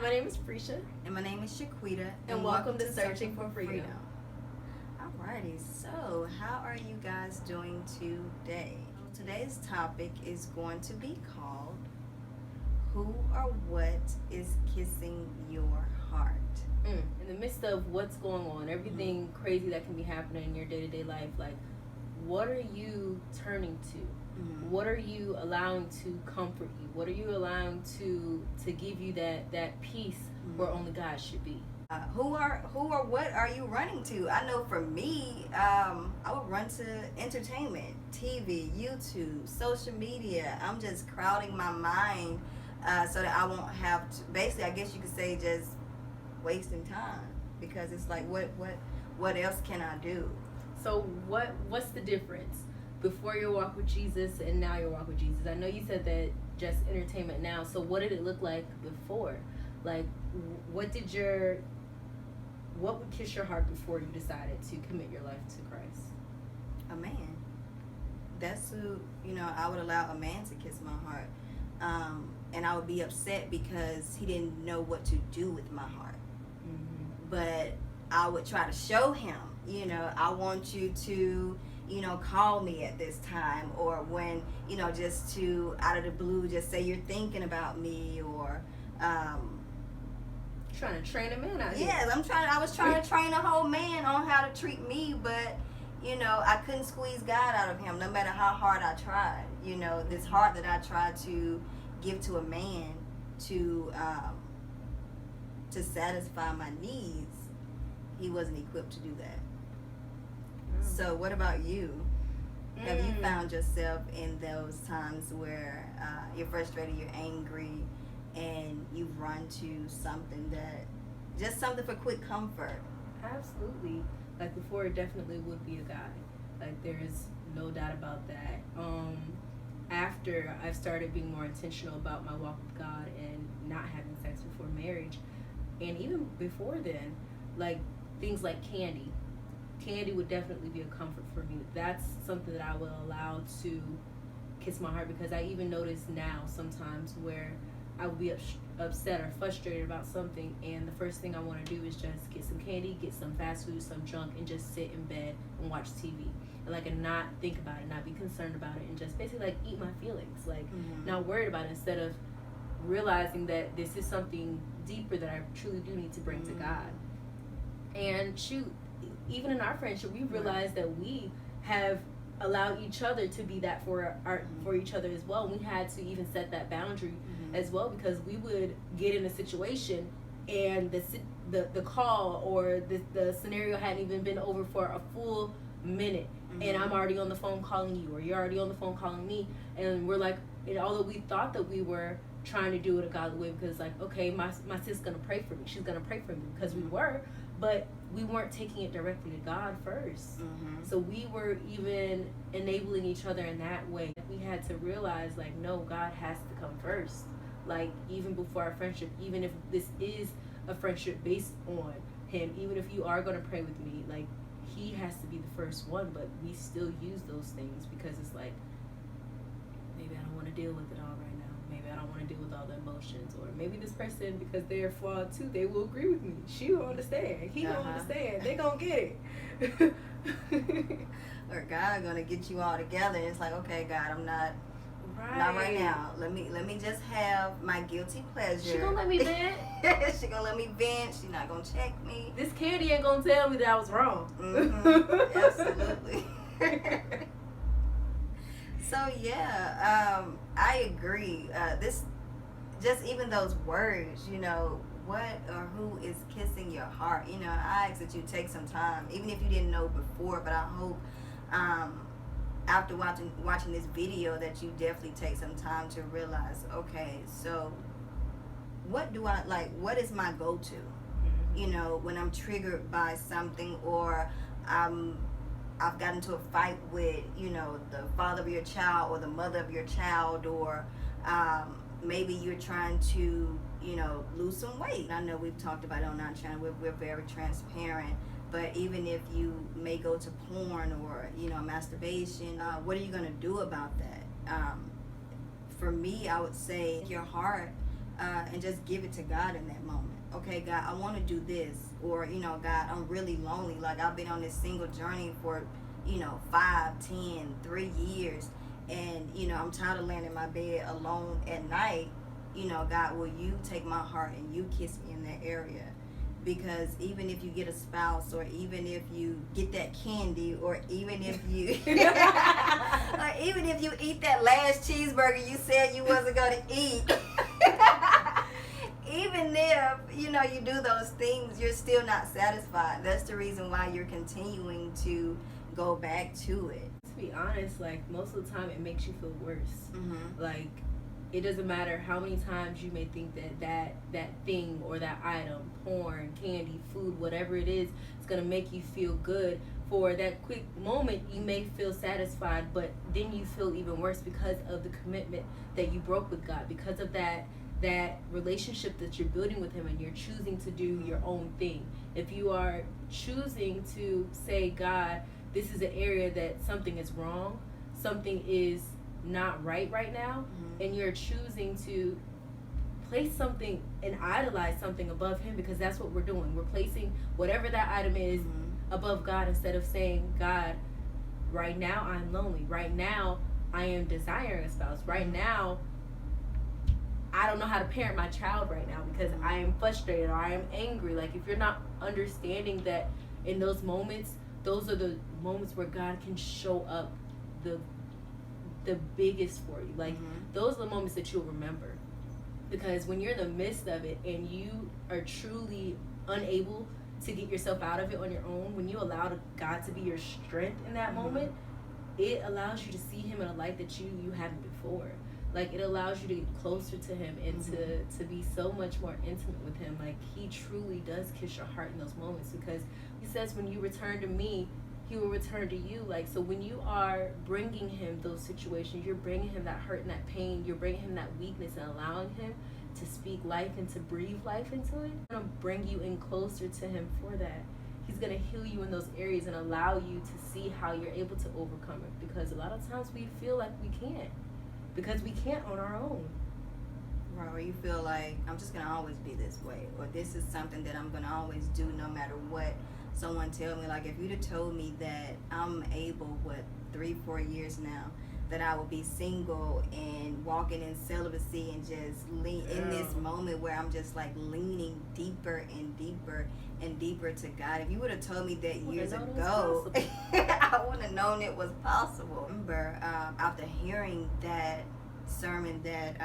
my name is Freisha. And my name is Shaquita. And welcome to Searching for Freedom. Alrighty, so how are you guys doing today? Today's topic is going to be called Who or What is Kissing Your Heart? In the midst of what's going on, everything crazy that can be happening in your day-to-day life, like, what are you turning to? What are you allowing to comfort you? What are you allowing to give you that peace where only God should be? Who or what are you running to? I know for me, I would run to entertainment, TV, YouTube, social media. I'm just crowding my mind so that I won't have to, basically, I guess you could say, just wasting time, because it's like, what else can I do? So what's the difference before your walk with Jesus and now your walk with Jesus? I know you said that just entertainment now. So what did it look like before? Like, what would kiss your heart before you decided to commit your life to Christ? A man. That's who, I would allow a man to kiss my heart. And I would be upset because he didn't know what to do with my heart. But I would try to show him, I want you to, call me at this time, or when, just to, out of the blue, just say you're thinking about me, or, trying to train a man out here. Yes, I was trying to train a whole man on how to treat me, but, I couldn't squeeze God out of him, no matter how hard I tried. This heart that I tried to give to a man to satisfy my needs, he wasn't equipped to do that. So what about you? Have you found yourself in those times where you're frustrated, you're angry, and you've run to something just something for quick comfort? Absolutely. Like, before, it definitely would be a guy. Like, there is no doubt about that. After I've started being more intentional about my walk with God and not having sex before marriage, and even before then, like, things like candy would definitely be a comfort for me. That's something that I will allow to kiss my heart, because I even notice now sometimes where I would be upset or frustrated about something, and the first thing I want to do is just get some candy, get some fast food, some junk, and just sit in bed and watch TV. And not think about it, not be concerned about it, and just basically like eat my feelings, like not worried about it, instead of realizing that this is something deeper that I truly do need to bring to God. And shoot, even in our friendship, we realized that we have allowed each other to be that for each other as well. We had to even set that boundary as well, because we would get in a situation and the call or the scenario hadn't even been over for a full minute, and I'm already on the phone calling you, or you're already on the phone calling me, and we're like, and although we thought that we were trying to do it a godly way, because like, okay, my sis gonna pray for me, she's gonna pray for me, because we were, but we weren't taking it directly to God first. So we were even enabling each other in that way. We had to realize, like, no, God has to come first. Like, even before our friendship, even if this is a friendship based on him, even if you are going to pray with me, like, he has to be the first one. But we still use those things because it's like, maybe I don't want to deal with it all right now. Maybe I don't want to deal with all the emotions. Or maybe this person, because they're flawed too, they will agree with me. She will understand. He will understand. They gonna get it. Or God gonna get you all together. And it's like, okay, God, I'm not right now. Let me just have my guilty pleasure. She gonna let me vent. She gonna let me vent. She not gonna check me. This candy ain't gonna tell me that I was wrong. Absolutely. So yeah, I agree. This, just even those words, what or who is kissing your heart? I ask that you take some time, even if you didn't know before. But I hope after watching this video that you definitely take some time to realize, okay, so what do I like? What is my go-to? When I'm triggered by something, or I've gotten into a fight with, the father of your child or the mother of your child, or maybe you're trying to, lose some weight. I know we've talked about it on our channel. We're very transparent. But even if you may go to porn or, masturbation, what are you going to do about that? For me, I would say your heart and just give it to God in that moment. Okay, God, I want to do this, or God, I'm really lonely. Like I've been on this single journey for 5, 10, 3 years, and I'm tired of laying in my bed alone at night. God, will you take my heart and you kiss me in that area? Because even if you get a spouse, or even if you get that candy, or even if you or even if you eat that last cheeseburger you said you wasn't going to eat, even if you do those things, you're still not satisfied. That's the reason why you're continuing to go back to it. To be honest, like most of the time it makes you feel worse. Mm-hmm. Like it doesn't matter how many times you may think that thing or that item, porn, candy, food, whatever it is, it's going to make you feel good. For that quick moment, you may feel satisfied, but then you feel even worse because of the commitment that you broke with God, because of that relationship that you're building with him, and you're choosing to do your own thing. If you are choosing to say, God, this is an area that something is wrong, something is not right now, and you're choosing to place something and idolize something above him, because that's what we're doing. We're placing whatever that item is above God, instead of saying, God, right now I'm lonely. Right now I am desiring a spouse. Right now I don't know how to parent my child right now because I am frustrated or I am angry. Like if you're not understanding that in those moments, those are the moments where God can show up the biggest for you. Like those are the moments that you'll remember, because when you're in the midst of it and you are truly unable to get yourself out of it on your own, when you allow God to be your strength in that moment, it allows you to see him in a light that you haven't before. Like it allows you to get closer to him and to be so much more intimate with him. Like he truly does kiss your heart in those moments, because he says, when you return to me, he will return to you. Like, so when you are bringing him those situations, you're bringing him that hurt and that pain, you're bringing him that weakness, and allowing him to speak life and to breathe life into it. He's going to bring you in closer to him for that. He's going to heal you in those areas and allow you to see how you're able to overcome it, because a lot of times we feel like we can't, because we can't on our own. Right, or you feel like I'm just going to always be this way, or this is something that I'm going to always do no matter what someone tell me. Like if you'd have told me that I'm able, 3-4 years now, that I would be single and walking in celibacy and just in this moment where I'm just like leaning deeper and deeper and deeper to God. If you would have told me that years ago, I wouldn't have known it was possible. I remember after hearing that sermon that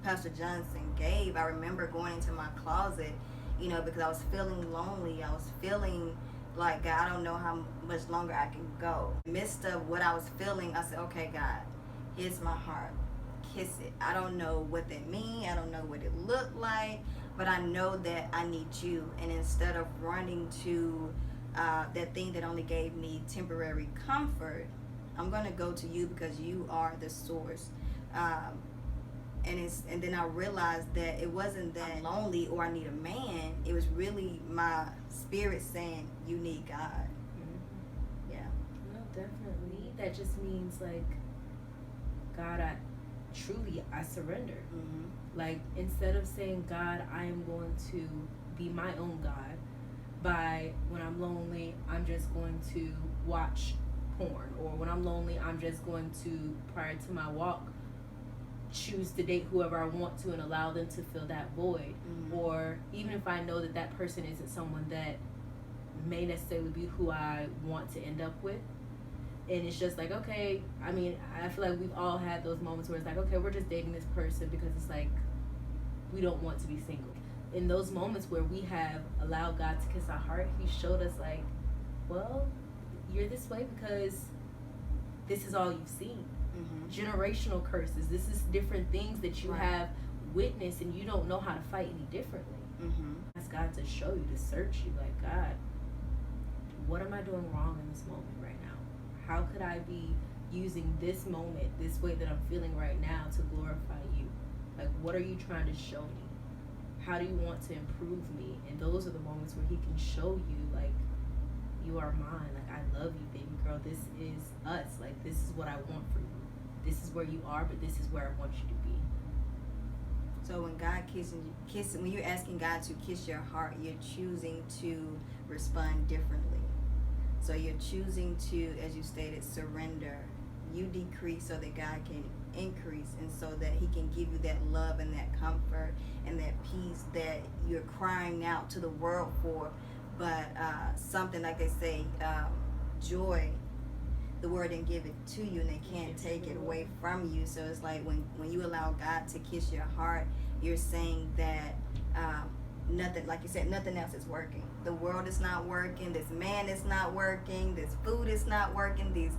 Pastor Johnson gave, I remember going into my closet, because I was feeling lonely. I was feeling like, God, I don't know how much longer I can go. In the midst of what I was feeling, I said, okay, God, here's my heart. Kiss it. I don't know what that means. I don't know what it looked like, but I know that I need you. And instead of running to that thing that only gave me temporary comfort, I'm going to go to you, because you are the source. And then I realized that it wasn't that I'm lonely or I need a man. It was really my spirit saying, you need God. Yeah. No, definitely. That just means like, God, I surrender. Like instead of saying, God, I am going to be my own God, by when I'm lonely, I'm just going to watch porn, or when I'm lonely, I'm just going to, prior to my walk, choose to date whoever I want to and allow them to fill that void. Or even if I know that that person isn't someone that may necessarily be who I want to end up with, and it's just like, okay, I mean, I feel like we've all had those moments where it's like, okay, we're just dating this person because it's like we don't want to be single. In those moments where we have allowed God to kiss our heart, he showed us like, well, you're this way because this is all you've seen. Generational curses, this is different things that you have witnessed, and you don't know how to fight any differently. Ask God to show you, to search you, like, God, what am I doing wrong in this moment right now? How could I be using this moment, this way that I'm feeling right now, to glorify you? Like, what are you trying to show me? How do you want to improve me? And those are the moments where he can show you, like, you are mine. Like, I love you, baby girl. This is us. Like, this is what I want for you. This is where you are, but this is where I want you to be. So when God when you're asking God to kiss your heart, you're choosing to respond differently. So you're choosing to, as you stated, surrender. You decrease so that God can increase, and so that He can give you that love and that comfort and that peace that you're crying out to the world for. But something like they say, joy, the world didn't give it to you, and they can't take it away from you. So it's like when you allow God to kiss your heart, you're saying that nothing, like you said, nothing else is working. The world is not working. This man is not working. This food is not working. These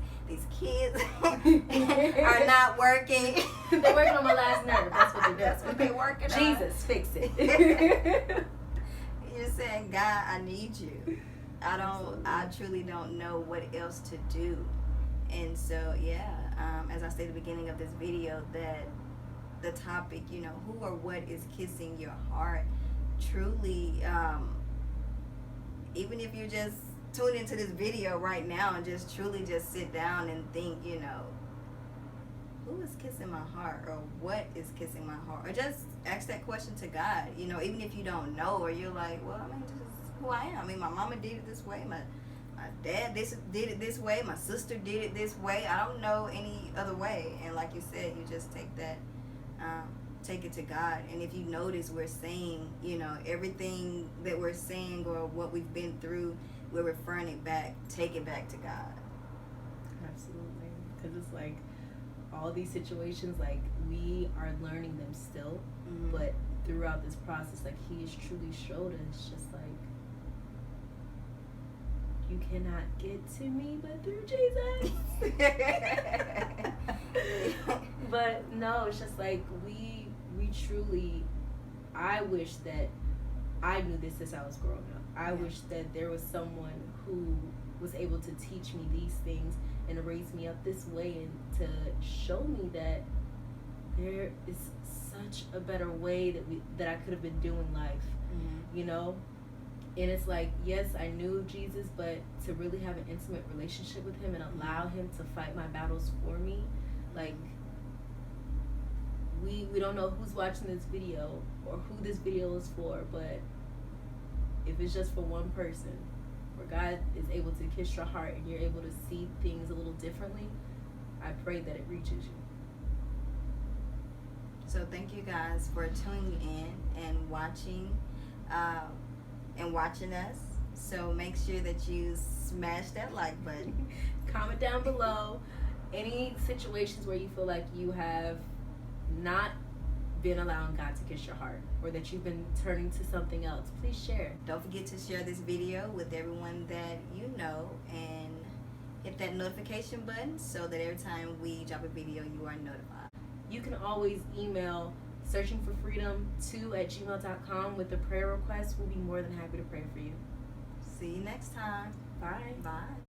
kids are not working. They're working on my last nerve. That's what they're doing. That's what they're working on. Jesus, fix it. You're saying, God, I need you. I truly don't know what else to do. And so, as I said at the beginning of this video, that the topic, who or what is kissing your heart, truly, even if you just tune into this video right now and just truly just sit down and think, who is kissing my heart, or what is kissing my heart, or just ask that question to God, even if you don't know, or you're like, well, this is who I am. My mama did it this way, my dad did it this way, my sister did it this way. I don't know any other way. And like you said, you just take it to God. And if you notice, we're saying, everything that we're saying or what we've been through, we're referring it back, take it back to God. Absolutely. Because it's like all these situations, like we are learning them still, but throughout this process, like He has truly showed us, just like, you cannot get to me but through Jesus. But no, it's just like we truly, I wish that I knew this as I was growing up. I wish that there was someone who was able to teach me these things and raise me up this way, and to show me that there is such a better way that I could have been doing life, And it's like, yes, I knew of Jesus, but to really have an intimate relationship with Him and allow Him to fight my battles for me, like, we don't know who's watching this video or who this video is for, but if it's just for one person, where God is able to kiss your heart and you're able to see things a little differently, I pray that it reaches you. So thank you guys for tuning in and watching us. So make sure that you smash that like button. Comment down below any situations where you feel like you have not been allowing God to kiss your heart, or that you've been turning to something else. Please share. Don't forget to share this video with everyone that you know, and hit that notification button so that every time we drop a video, you are notified. You can always email searchingforfreedom2@gmail.com with a prayer request. We'll be more than happy to pray for you. See you next time. Bye. Bye.